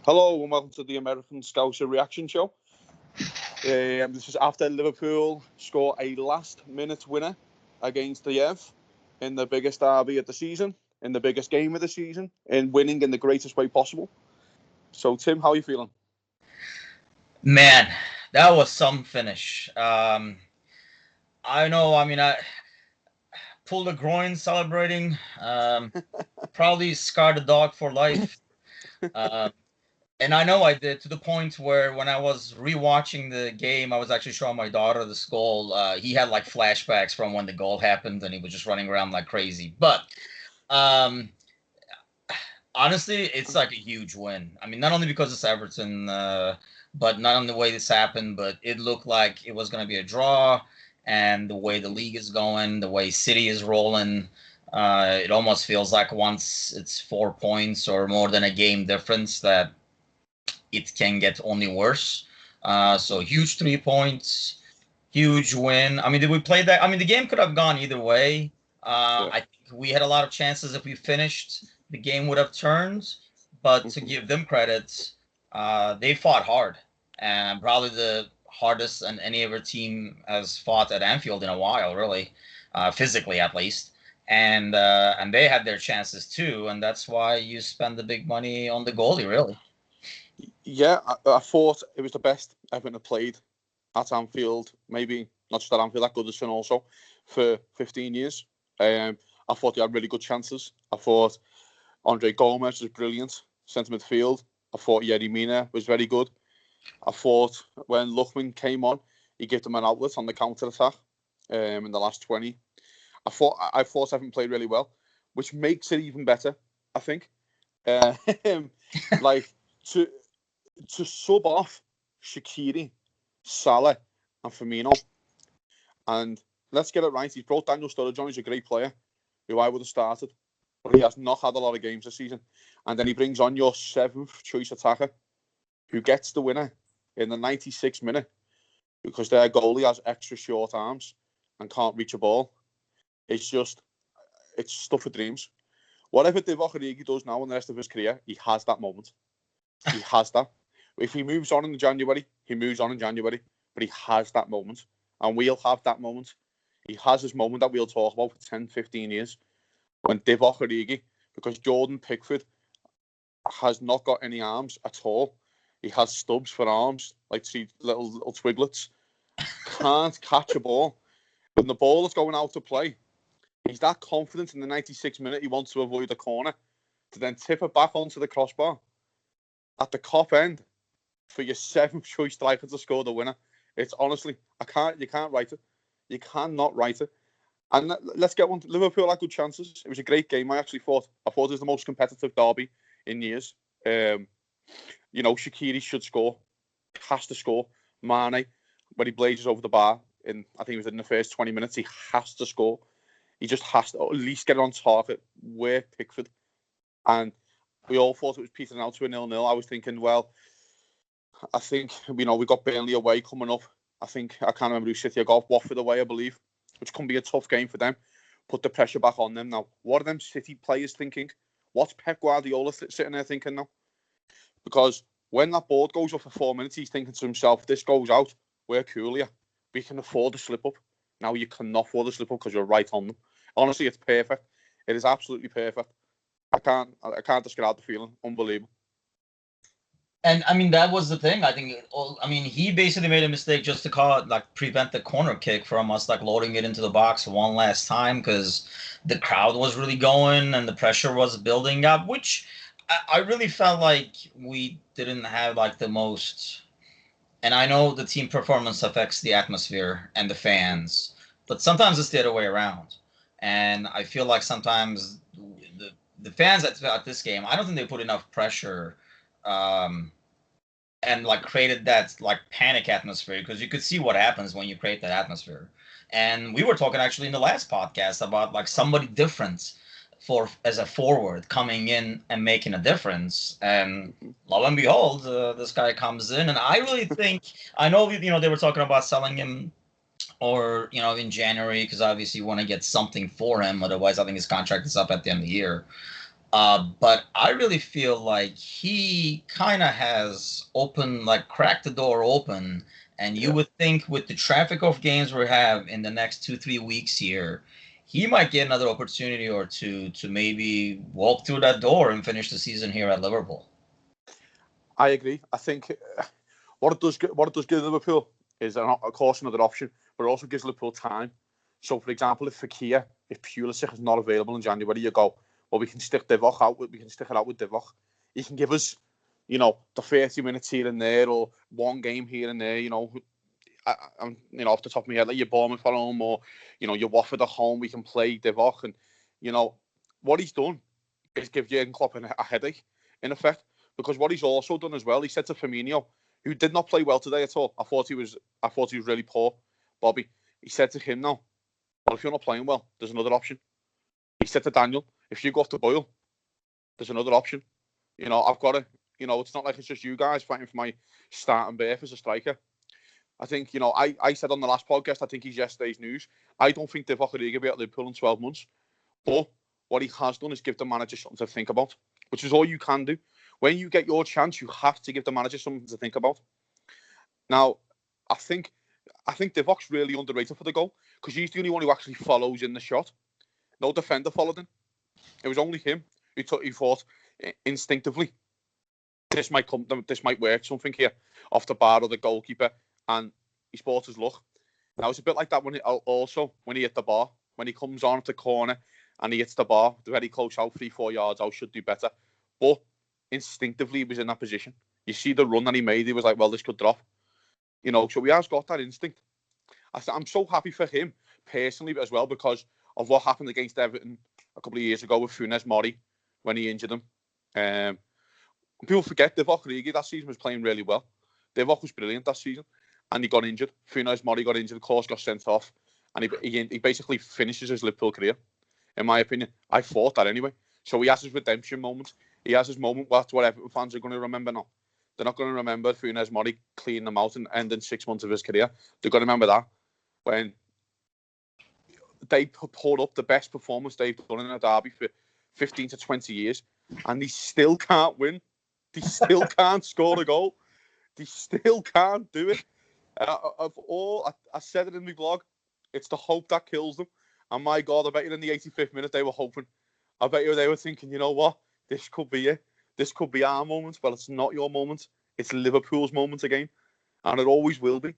Hello and welcome to the American Reaction Show. This is after Liverpool score a last-minute winner against the Ev in the biggest derby of the season, in the biggest game of the season, and winning in the greatest way possible. So, Tim, how are you feeling? Man, that was some finish. I know. I pulled a groin celebrating. Probably scarred the dog for life. Uh, and I know I did, to the point where when I was rewatching the game, I was actually showing my daughter this goal. He had like flashbacks from when the goal happened, and he was just running around like crazy. But um, honestly, it's like a huge win. I mean, not only because it's Everton, but not on the way this happened, but it looked like it was going to be a draw, and the way the league is going, the way City is rolling, it almost feels like once it's 4 points or more than a game difference, that it can get only worse. So huge 3 points, huge win. I mean, did we play that? I mean, the game could have gone either way. Yeah. I think we had a lot of chances. If we finished, the game would have turned. But to give them credit, they fought hard, and probably the hardest and any other team has fought at Anfield in a while, really, physically at least. And they had their chances too, and that's why you spend the big money on the goalie, really. Yeah, I thought it was the best Everton had played at Anfield, maybe not just at Anfield, at Goodison also, for 15 years. I thought they had really good chances. I thought Andre Gomez was brilliant, centre midfield. I thought Yerry Mina was very good. I thought when Luckman came on, he gave them an outlet on the counter attack in the last 20. I thought Everton played really well, which makes it even better, I think. Uh, like to to sub off Shaqiri, Salah, and Firmino, and let's get it right. He's brought Daniel Sturridge on. He's a great player, who I would have started, but he has not had a lot of games this season. And then he brings on your seventh choice attacker, who gets the winner in the 96th minute because their goalie has extra short arms and can't reach a ball. It's stuff for dreams. Whatever Divock Origi does now in the rest of his career, he has that moment. He has that. If he moves on in January, he moves on in January, but he has that moment. And we'll have that moment. He has his moment that we'll talk about for 10, 15 years when Divock Origi, because Jordan Pickford has not got any arms at all. He has stubs for arms, like three little twiglets. Can't catch a ball. When the ball is going out to play, he's that confident in the 96th minute he wants to avoid a corner to then tip it back onto the crossbar at the top end for your seventh choice striker to score the winner. It's honestly, you can't write it. You cannot write it. And let's get one. Liverpool had good chances. It was a great game. I thought it was the most competitive derby in years. Shaqiri should score, has to score. Mane, when he blazes over the bar, I think it was in the first 20 minutes, he has to score. He just has to at least get it on target. Work Pickford. And we all thought it was petering out to a 0-0. I was thinking, well, I think, we got Burnley away coming up. I can't remember who City got, Watford away, I believe, which can be a tough game for them. Put the pressure back on them now. What are them City players thinking? What's Pep Guardiola sitting there thinking now? Because when that board goes up for 4 minutes, he's thinking to himself, this goes out, we're cool here. We can afford to slip up. Now you cannot afford to slip up because you're right on them. Honestly, it's perfect. It is absolutely perfect. I can't describe the feeling. Unbelievable. And I mean, that was the thing. I mean, he basically made a mistake just to prevent the corner kick from us loading it into the box one last time, because the crowd was really going and the pressure was building up, which I really felt like we didn't have the most. And I know the team performance affects the atmosphere and the fans, but sometimes it's the other way around. And I feel like sometimes the fans at this game, I don't think they put enough pressure. Um, and created that panic atmosphere, because you could see what happens when you create that atmosphere. And we were talking actually in the last podcast about somebody different for as a forward coming in and making a difference. And lo and behold, this guy comes in, and I really think, I know they were talking about selling him, or in January, because obviously you want to get something for him. Otherwise, I think his contract is up at the end of the year. But I really feel like he kind of has cracked the door open. And you would think with the traffic of games we have in the next 2, 3 weeks here, he might get another opportunity or two to maybe walk through that door and finish the season here at Liverpool. I agree. I think what it does give Liverpool is, of course, another option, but it also gives Liverpool time. So, for example, if Pulisic is not available in January, you go, well, we can stick Divock out. We can stick it out with Divock. He can give us, the 30 minutes here and there, or one game here and there. Off the top of my head, like your Bournemouth at home, or your Watford at home, we can play Divock, and what he's done is give Jurgen Klopp a headache, in effect, because what he's also done as well, he said to Firmino, who did not play well today at all. I thought he was really poor, Bobby. He said to him, "No, well, if you're not playing well, there's another option." He said to Daniel, "If you go off the boil, there's another option. I've got to. It's not like it's just you guys fighting for my starting berth as a striker." I think, I said on the last podcast, I think he's yesterday's news. I don't think Divock Origi will be at Liverpool in 12 months. But what he has done is give the manager something to think about, which is all you can do. When you get your chance, you have to give the manager something to think about. Now, I think Divock's really underrated for the goal, because he's the only one who actually follows in the shot. No defender followed him. It was only him who thought instinctively, this might work, something here off the bar of the goalkeeper, and he sport his luck. Now, it's a bit like that when he hit the bar, when he comes on at the corner and he hits the bar, very close out, 3-4 yards out, should do better. But instinctively, he was in that position. You see the run that he made, he was like, well, this could drop. So he has got that instinct. I'm so happy for him, personally, as well, because of what happened against Everton a couple of years ago with Funes Mori, when he injured him. People forget Divock Origi that season was playing really well. Divock was brilliant that season, and he got injured. Funes Mori got injured, of course, got sent off, and he basically finishes his Liverpool career, in my opinion. I thought that anyway. So he has his redemption moment. He has his moment. That's what Everton fans are going to remember now. They're not going to remember Funes Mori cleaning them out and ending 6 months of his career. They're going to remember that when they put up the best performance they've done in a derby for 15 to 20 years, and they still can't win. They still can't score a goal. They still can't do it. I said it in my blog, it's the hope that kills them. And my God, I bet you in the 85th minute they were hoping. I bet you they were thinking, you know what? This could be it. This could be our moment. Well, it's not your moment. It's Liverpool's moment again. And it always will be.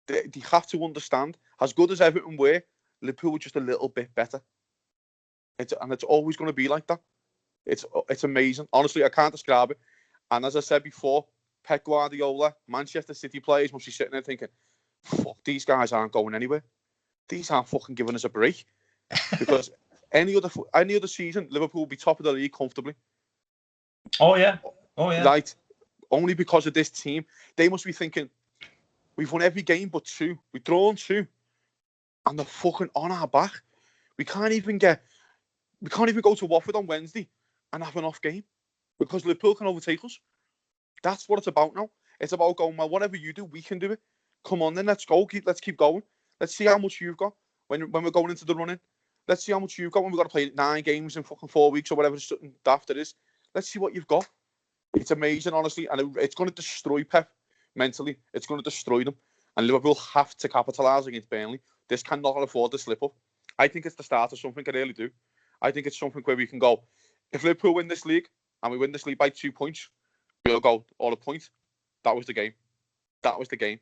They have to understand, as good as Everton were, Liverpool were just a little bit better. It's always going to be like that. It's amazing. Honestly, I can't describe it. And as I said before, Pep Guardiola, Manchester City players must be sitting there thinking, fuck, these guys aren't going anywhere. These aren't fucking giving us a break. Because any other season, Liverpool will be top of the league comfortably. Oh, yeah. Right. Only because of this team. They must be thinking, we've won every game but 2. We've drawn 2. And they're fucking on our back. We can't even go to Watford on Wednesday and have an off game, because Liverpool can overtake us. That's what it's about now. It's about going, well, whatever you do, we can do it. Come on then, let's go. Let's keep going. Let's see how much you've got when we're going into the running. Let's see how much you've got when we've got to play 9 games in fucking 4 weeks or whatever something daft it is. Let's see what you've got. It's amazing, honestly, and it's going to destroy Pep mentally. It's going to destroy them. And Liverpool have to capitalise against Burnley. This cannot afford to slip up. I think it's the start of something, I really do. I think it's something where we can go, if Liverpool win this league, and we win this league by 2 points, we'll go, all a point. That was the game. That was the game.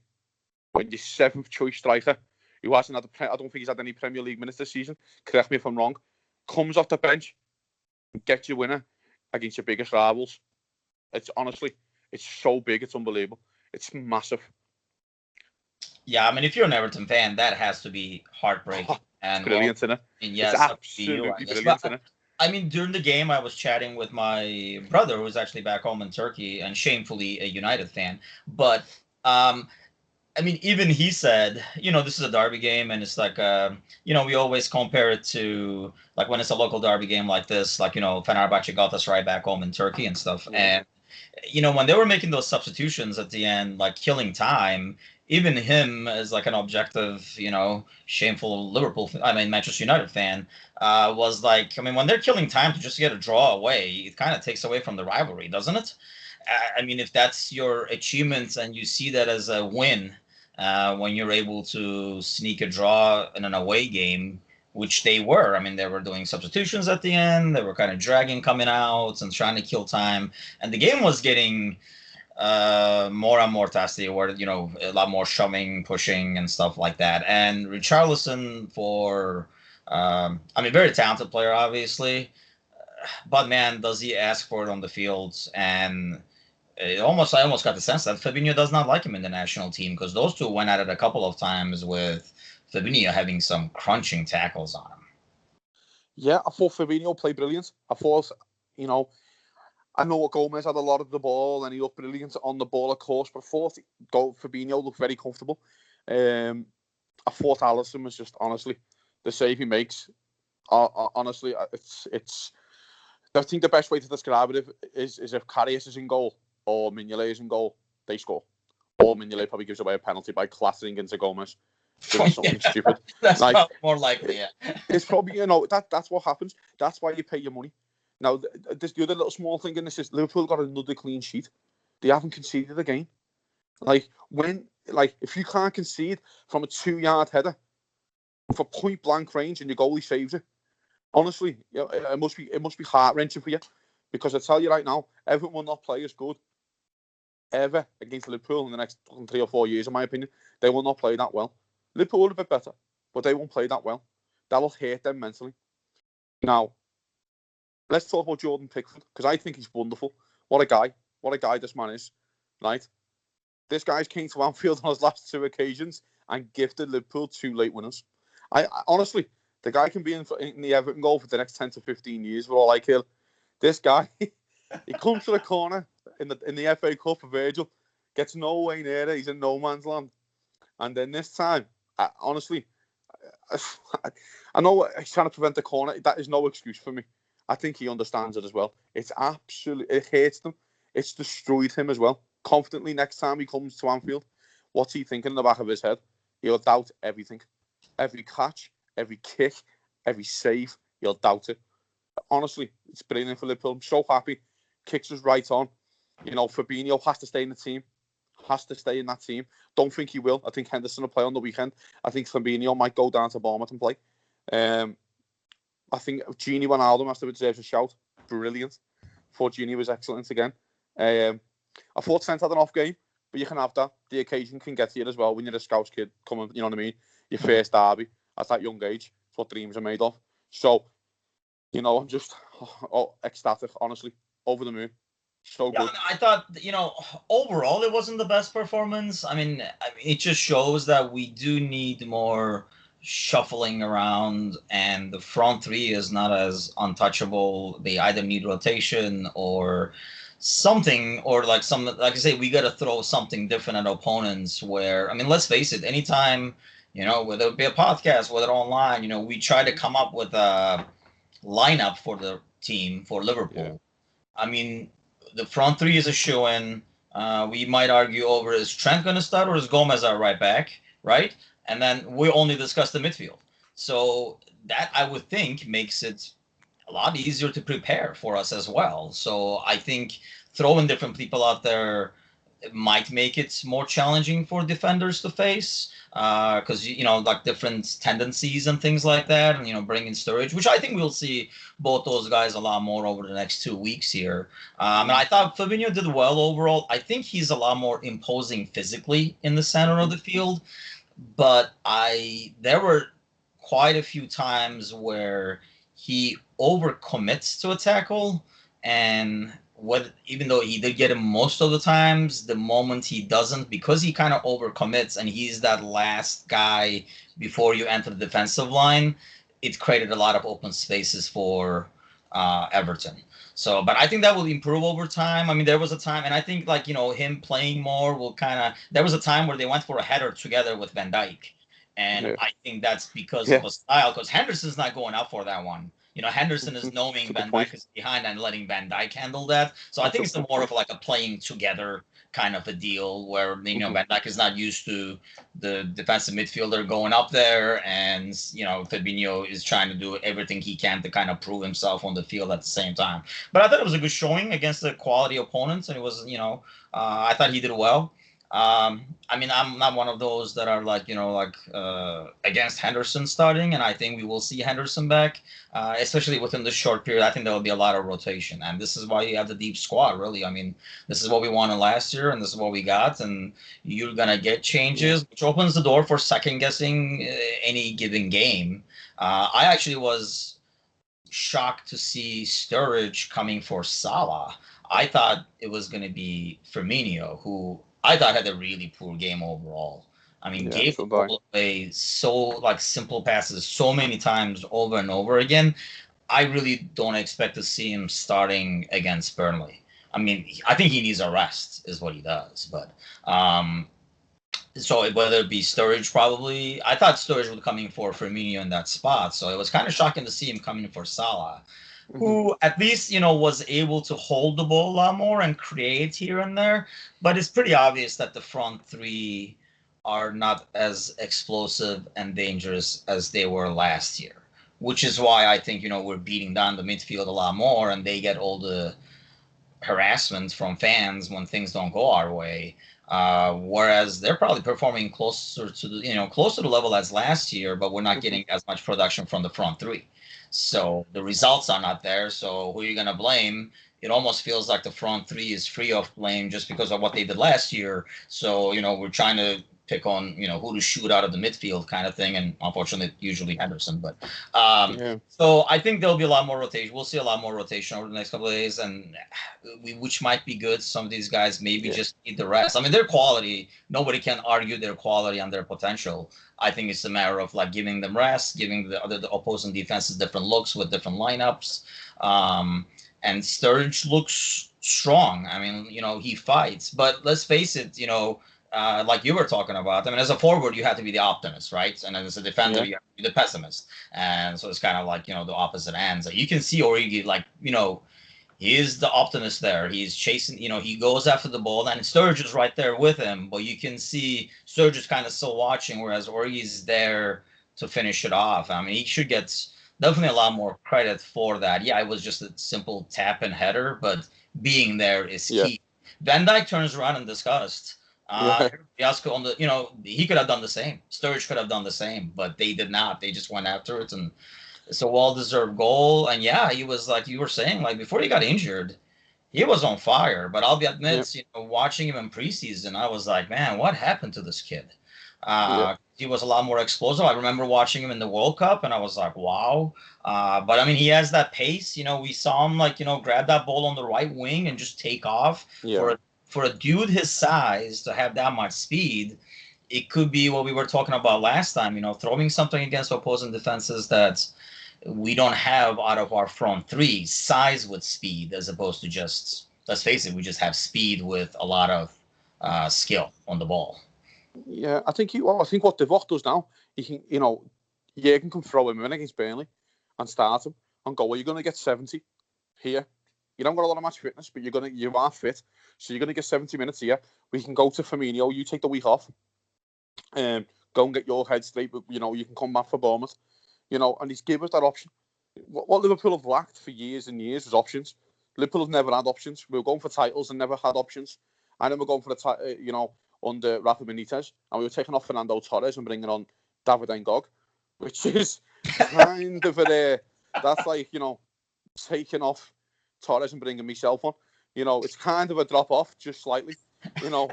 When your 7th choice striker, who hasn't had, I don't think he's had any Premier League minutes this season, correct me if I'm wrong, comes off the bench and gets your winner against your biggest rivals. It's so big, it's unbelievable. It's massive. Yeah, I mean, if you're an Everton fan, that has to be heartbreaking. It's brilliant, isn't it? Yes, it's absolutely brilliant, isn't it? I mean, during the game, I was chatting with my brother, who was actually back home in Turkey, and shamefully a United fan. But, I mean, even he said, this is a derby game, and it's like, we always compare it to, like, when it's a local derby game like this, like, Fenerbahce Galatasaray back home in Turkey and stuff. And when they were making those substitutions at the end, like killing time, even him as like an objective, shameful Manchester United fan, was like, when they're killing time to just get a draw away, it kind of takes away from the rivalry, doesn't it? If that's your achievement and you see that as a win, when you're able to sneak a draw in an away game, which they were. They were doing substitutions at the end. They were kind of dragging coming out and trying to kill time. And the game was getting more and more testy, where, a lot more shoving, pushing, and stuff like that. And Richarlison very talented player, obviously. But, man, does he ask for it on the field? And I almost got the sense that Fabinho does not like him in the national team, because those two went at it a couple of times with Fabinho having some crunching tackles on him. Yeah, I thought Fabinho played brilliant. I thought, I know what Gomez had a lot of the ball and he looked brilliant on the ball, of course, but I thought Fabinho looked very comfortable. I thought Alisson was just, honestly, the save he makes. Honestly, it's. I think the best way to describe it is if Karius is in goal or Mignolet is in goal, they score. Or Mignolet probably gives away a penalty by clattering into Gomez. Doing something stupid. That's probably more likely, yeah. It's probably, that's what happens. That's why you pay your money. Now, there's the other little small thing in this is Liverpool got another clean sheet. They haven't conceded again. If you can't concede from a 2-yard header for point blank range and your goalie saves it, honestly, it must be heart wrenching for you. Because I tell you right now, Everton will not play as good ever against Liverpool in the next 3 or 4 years, in my opinion. They will not play that well. Liverpool will a bit better, but they won't play that well. That'll hurt them mentally. Now, let's talk about Jordan Pickford, because I think he's wonderful. What a guy this man is, right? This guy's came to Anfield on his last 2 occasions and gifted Liverpool 2 late winners. I honestly, the guy can be in the Everton goal for the next 10 to 15 years for all I care. This guy, he comes to the corner in the FA Cup for Virgil, gets no way near it. He's in no man's land. And then this time, honestly, I know he's trying to prevent the corner. That is no excuse for me. I think he understands it as well. It hurts them. It's destroyed him as well. Confidently, next time he comes to Anfield, what's he thinking in the back of his head? He'll doubt everything. Every catch, every kick, every save, he'll doubt it. Honestly, it's brilliant for Liverpool. I'm so happy. Kicks us right on. Fabinho has to stay in the team. Has to stay in that team. Don't think he will. I think Henderson will play on the weekend. I think Fabinho might go down to Bournemouth and play. I think Gini Wijnaldum has to deserve a shout. Brilliant. Thought Gini was excellent again. I thought Trent had an off game, but you can have that. The occasion can get to you as well when you're a Scouse kid coming, you know what I mean? Your first derby at that young age. It's what dreams are made of. So, I'm just ecstatic, honestly. Over the moon. So good. I thought, overall it wasn't the best performance. It just shows that we do need more shuffling around, and the front three is not as untouchable. They either need rotation or something, or like I say, we got to throw something different at opponents. Where let's face it, anytime whether it be a podcast, whether online, we try to come up with a lineup for the team for Liverpool. Yeah. The front three is a shoe-in. We might argue over, is Trent going to start or is Gomez our right back, right? And then we only discuss the midfield. So that, I would think, makes it a lot easier to prepare for us as well. So I think throwing different people out there might make it more challenging for defenders to face, because like different tendencies and things like that, and bringing Sturridge, which I think we'll see both those guys a lot more over the next 2 weeks here. I thought Fabinho did well overall. I think he's a lot more imposing physically in the center of the field, but there were quite a few times where he overcommits to a tackle, and even though he did get him most of the times, the moment he doesn't, because he kind of overcommits and he's that last guy before you enter the defensive line, it created a lot of open spaces for Everton. So, but I think that will improve over time. There was a time, and I think him playing more will there was a time where they went for a header together with Van Dijk. And I think that's because of a style, because Henderson's not going out for that one. Henderson is knowing Van Dijk is behind and letting Van Dijk handle that. So I think it's more of like a playing together kind of a deal where, Van Dijk is not used to the defensive midfielder going up there, and, Fabinho is trying to do everything he can to kind of prove himself on the field at the same time. But I thought it was a good showing against the quality opponents, and it was, I thought he did well. I'm not one of those that are against Henderson starting, and I think we will see Henderson back, especially within this short period. I think there will be a lot of rotation, and this is why you have the deep squad, really. This is what we wanted last year, and this is what we got, and you're going to get changes, which opens the door for second-guessing any given game. I actually was shocked to see Sturridge coming for Salah. I thought it was going to be Firmino, who I thought had a really poor game overall. Gave the ball away so simple passes so many times over and over again. I really don't expect to see him starting against Burnley. I think he needs a rest, is what he does. But so whether it be Sturridge, probably, I thought Sturridge would come in for Firmino in that spot. So it was kind of shocking to see him coming for Salah, who at least, was able to hold the ball a lot more and create here and there. But it's pretty obvious that the front three are not as explosive and dangerous as they were last year, which is why I think, we're beating down the midfield a lot more, and they get all the harassment from fans when things don't go our way. Whereas they're probably performing closer to the level as last year, but we're not getting as much production from the front three. So the results are not there. So who are you going to blame? It almost feels like the front three is free of blame just because of what they did last year. So, we're trying to pick on, who to shoot out of the midfield kind of thing. And unfortunately, usually Henderson. But so I think there'll be a lot more rotation. We'll see a lot more rotation over the next couple of days, and which might be good. Some of these guys maybe just need the rest. Their quality, nobody can argue their quality and their potential. I think it's a matter of giving them rest, giving the opposing defenses different looks with different lineups. And Sturridge looks strong. He fights. But let's face it, like you were talking about, as a forward, you have to be the optimist, right? And then as a defender, you have to be the pessimist. And so it's kind of the opposite ends. You can see Origi, he is the optimist there. He's chasing, he goes after the ball, and Sturridge is right there with him. But you can see Sturridge is kind of still watching, whereas Origi's there to finish it off. He should get definitely a lot more credit for that. Yeah, it was just a simple tap and header, but being there is key. Van Dijk turns around in disgust. Fiasco on the, he could have done the same. Sturridge could have done the same, but they did not. They just went after it, and it's a well-deserved goal. And he was like you were saying, before he got injured, he was on fire. But I'll be admit, watching him in preseason, I was like, man, what happened to this kid? He was a lot more explosive. I remember watching him in the World Cup, and I was like, wow. But he has that pace. We saw him grab that ball on the right wing and just take off. For a dude his size to have that much speed, it could be what we were talking about last time, throwing something against opposing defenses that we don't have out of our front three, size with speed, as opposed to just, let's face it, we just have speed with a lot of skill on the ball. Yeah, I think what Divock does now, he can, Jürgen can throw him in against Burnley and start him and go, well, you're going to get 70 here. You don't got a lot of match fitness, but you are fit, so you're going to get 70 minutes here. We can go to Firmino. You take the week off, go and get your head straight. But you can come back for Bournemouth, and he's given us that option. What Liverpool have lacked for years and years is options. Liverpool have never had options. We were going for titles and never had options. And then we're going for under Rafa Benitez, and we were taking off Fernando Torres and bringing on David Ngog, which is kind of that's taking off Torres and bringing myself on. It's kind of a drop off, just slightly. And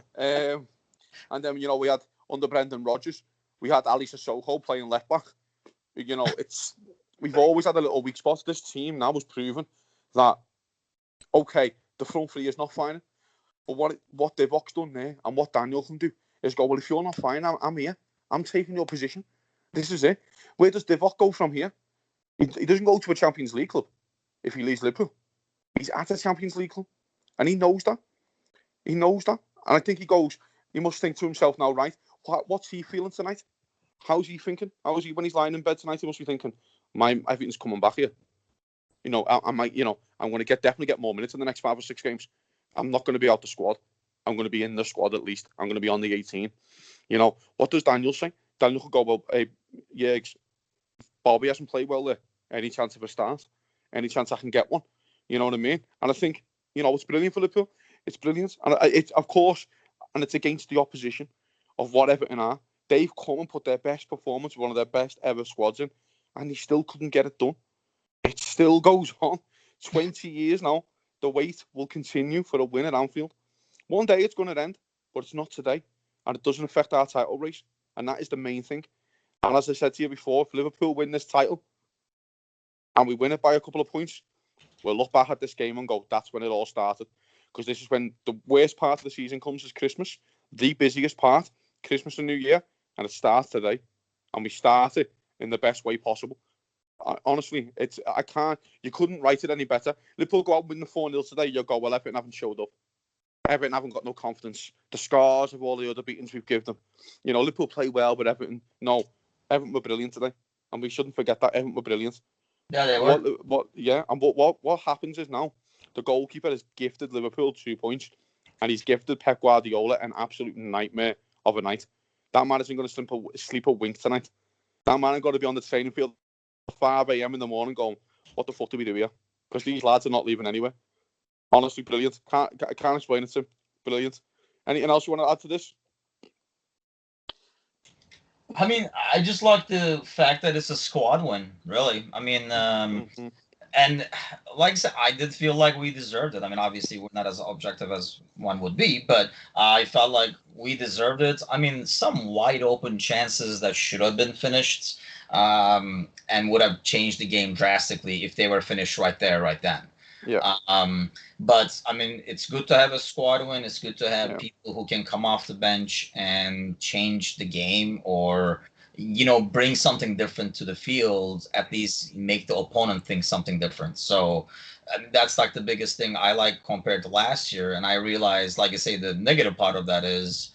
then we had under Brendan Rodgers, we had Ali Sissoko playing left back. We've always had a little weak spot. This team now has proven that the front three is not fine, but what Divock's done there and what Daniel can do is go, well, if you're not fine, I'm here. I'm taking your position. This is it. Where does Divock go from here? He doesn't go to a Champions League club if he leaves Liverpool. He's at a Champions League club, and he knows that. And I think he must think to himself now, right, what's he feeling tonight? How's he thinking? When he's lying in bed tonight, he must be thinking, everything's coming back here. I might, I'm going to definitely get more minutes in the next 5 or 6 games. I'm not going to be out the squad. I'm going to be in the squad at least. I'm going to be on the 18. What does Daniel say? Daniel could go, well, hey, yeah, Bobby hasn't played well there. Any chance of a start? Any chance I can get one? You know what I mean? And I think, it's brilliant for Liverpool. It's brilliant. And it's, of course, and it's against the opposition of what Everton are. They've come and put their best performance, one of their best ever squads in, and they still couldn't get it done. It still goes on. 20 years now. The wait will continue for a win at Anfield. One day it's going to end, but it's not today. And it doesn't affect our title race. And that is the main thing. And as I said to you before, if Liverpool win this title and we win it by a couple of points, we'll look back at this game and go, that's when it all started. Because this is when the worst part of the season comes, is Christmas. The busiest part, Christmas and New Year. And it starts today. And we start it in the best way possible. Honestly, you couldn't write it any better. Liverpool go out and win the 4-0 today, you'll go, well, Everton haven't showed up. Everton haven't got no confidence. The scars of all the other beatings we've given them. Liverpool play well, but Everton were brilliant today. And we shouldn't forget that Everton were brilliant. Yeah, they were. What happens is now, the goalkeeper has gifted Liverpool 2 points, and he's gifted Pep Guardiola an absolute nightmare of a night. That man isn't going to sleep a wink tonight. That man has got to be on the training field at 5 a.m. in the morning going, what the fuck do we do here? Because these lads are not leaving anywhere. Honestly, brilliant. Can't explain it to him. Brilliant. Anything else you want to add to this? I mean, I just like the fact that it's a squad win, really. I mean, and like I said, I did feel like we deserved it. I mean, obviously, we're not as objective as one would be, but I felt like we deserved it. I mean, some wide open chances that should have been finished and would have changed the game drastically if they were finished right there, right then. Yeah. But I mean, it's good to have a squad win. It's good to have people who can come off the bench and change the game, or bring something different to the field. At least make the opponent think something different. So that's like the biggest thing I like compared to last year. And I realized, like I say, the negative part of that is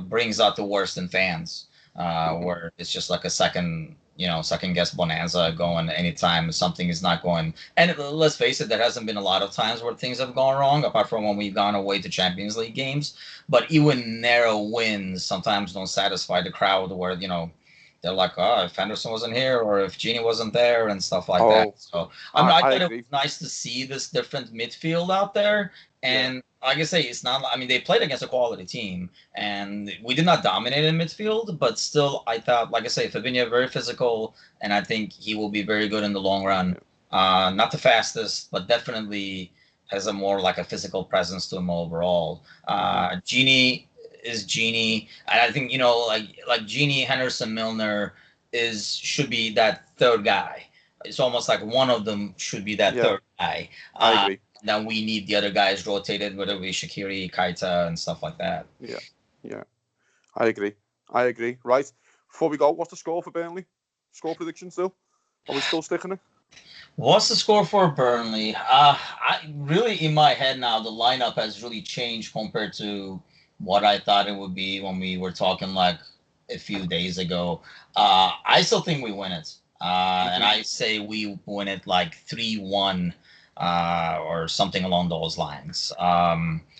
brings out the worst in fans, where it's just like a second guess bonanza going anytime something is not going. And let's face it, there hasn't been a lot of times where things have gone wrong, apart from when we've gone away to Champions League games. But even narrow wins sometimes don't satisfy the crowd, where, they're like, oh, if Henderson wasn't here, or if Genie wasn't there, and stuff like that. So I thought it was nice to see this different midfield out there. And like I say, it's not. I mean, they played against a quality team, and we did not dominate in midfield. But still, I thought, like I say, Fabinho very physical, and I think he will be very good in the long run. Not the fastest, but definitely has a more like a physical presence to him overall. Genie is Genie, and I think like Genie, Henderson, Milner should be that third guy. It's almost like one of them should be that third guy. I agree. Then we need the other guys rotated, whether it be Shaqiri, Keita, and stuff like that. Yeah. I agree. Right. Before we go, what's the score for Burnley? Score prediction still? Are we still sticking it? What's the score for Burnley? I really, in my head now, the lineup has really changed compared to what I thought it would be when we were talking like a few days ago. I still think we win it. And I say we win it like 3-1. Or something along those lines.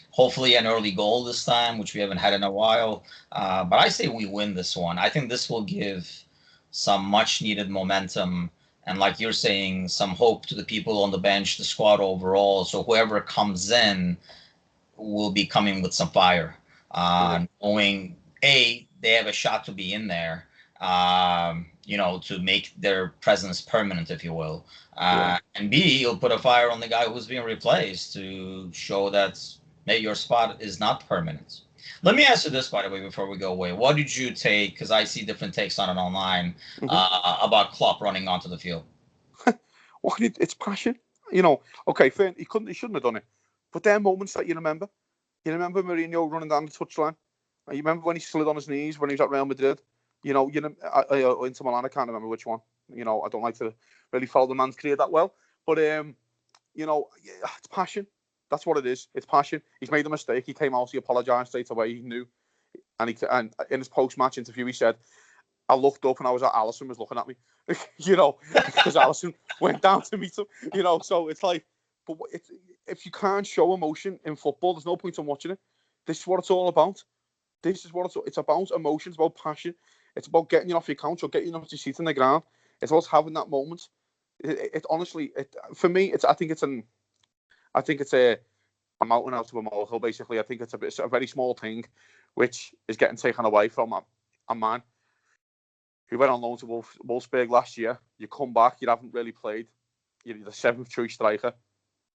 Hopefully an early goal this time, which we haven't had in a while. But I say we win this one. I think this will give some much needed momentum, and like you're saying, some hope to the people on the bench, the squad overall. So whoever comes in will be coming with some fire, knowing they have a shot to be in there. To make their presence permanent, if you will. And B, you'll put a fire on the guy who's being replaced to show that your spot is not permanent. Let me ask you this, by the way, before we go away. What did you take, because I see different takes on it online, about Klopp running onto the field? It's passion. Okay, fair, he shouldn't have done it. But there are moments that you remember. You remember Mourinho running down the touchline? You remember when he slid on his knees when he was at Real Madrid? Inter Milan, I can't remember which one. I don't like to really follow the man's career that well. But, it's passion. That's what it is. It's passion. He's made a mistake. He came out, he apologised straight away. He knew. And in his post-match interview, he said, I looked up and I was like, Allison was looking at me, you know, because Allison went down to meet him, you know. So it's like, but if you can't show emotion in football, there's no point in watching it. This is what it's all about. This is what it's about. Emotions, about passion. It's about getting you off your couch or getting you off your seat on the ground. It's about having that moment. It honestly, for me, I think it's a mountain out of a molehill. Basically, I think it's a very small thing, which is getting taken away from a man who went on loan to Wolfsburg last year. You come back, you haven't really played. You're the 7th choice striker.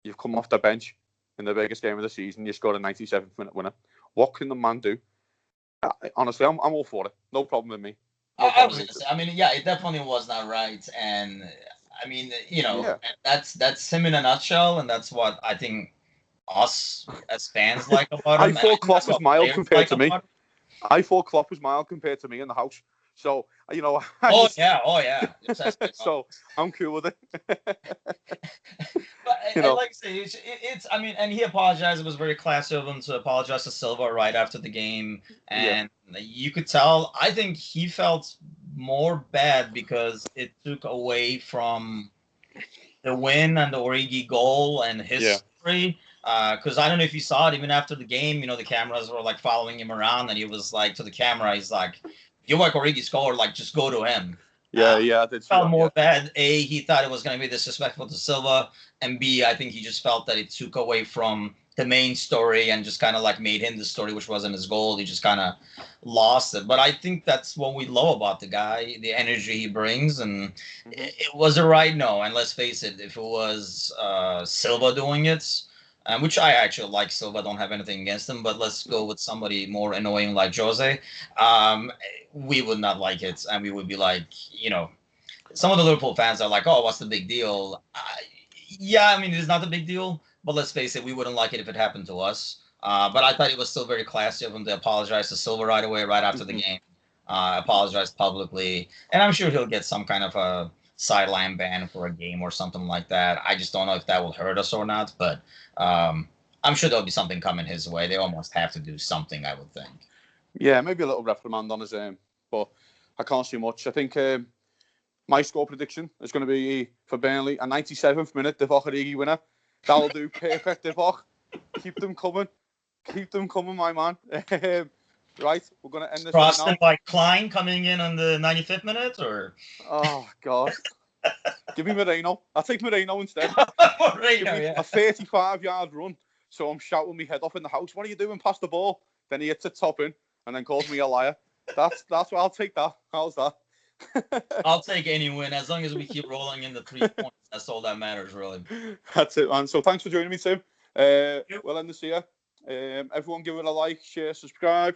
You've come off the bench in the biggest game of the season. You scored a 97th minute winner. What can the man do? Honestly, I'm all for it. No problem with me. I was gonna say, I mean, yeah, it definitely was not right, and I mean, you know, Yeah. that's him in a nutshell, and that's what I think us as fans like about him. I thought Klopp was mild compared to me. I thought Klopp was mild compared to me in the house. So, you know. Oh yeah. So I'm cool with it. But you know, like I say, it's. I mean, and he apologized. It was very classy of him to apologize to Silva right after the game, and you could tell. I think he felt more bad because it took away from the win and the Origi goal and his story. Because I don't know if you saw it, even after the game, you know, the cameras were like following him around, and he was like to the camera, he's like, "You like Origi scored, like just go to him." I did. Felt more bad. A, he thought it was going to be disrespectful to Silva, and B, I think he just felt that it took away from the main story and just kind of like made him the story, which wasn't his goal. He just kind of lost it. But I think that's what we love about the guy, the energy he brings, and it was a right no. And let's face it, if it was Silva doing it, which I actually like Silva, don't have anything against him, but let's go with somebody more annoying like Jose. We would not like it, and we would be like, you know, some of the Liverpool fans are like, "Oh, what's the big deal?" Yeah, I mean, it's not a big deal, but let's face it, we wouldn't like it if it happened to us. But I thought it was still very classy of him to apologize to Silva right away, right after the game. Apologized publicly, and I'm sure he'll get some kind of a sideline ban for a game or something like that. I just don't know if that will hurt us or not, but I'm sure there'll be something coming his way. They almost have to do something, I would think. Yeah, maybe a little reprimand on his but I can't see much. I think my score prediction is going to be for Burnley a 97th minute Divock Origi winner. That'll do perfect, Divock. Keep them coming. Keep them coming, my man. Right, we're going to end this Crossed right now. by Klein coming in on the 95th minute, or? Oh, God. Give me Moreno. I'll take Moreno instead. Moreno, a 35-yard run. So I'm shouting my head off in the house. What are you doing? Pass the ball. Then he hits it top in and then calls me a liar. That's what I'll take that. How's that? I'll take any win as long as we keep rolling in the 3 points. That's all that matters, really. That's it, man. So thanks for joining me, Tim. We'll end this here. Everyone give it a like, share, subscribe.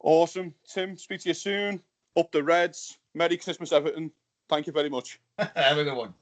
Awesome. Tim, speak to you soon. Up the Reds. Merry Christmas, Everton. Thank you very much. Have a good one.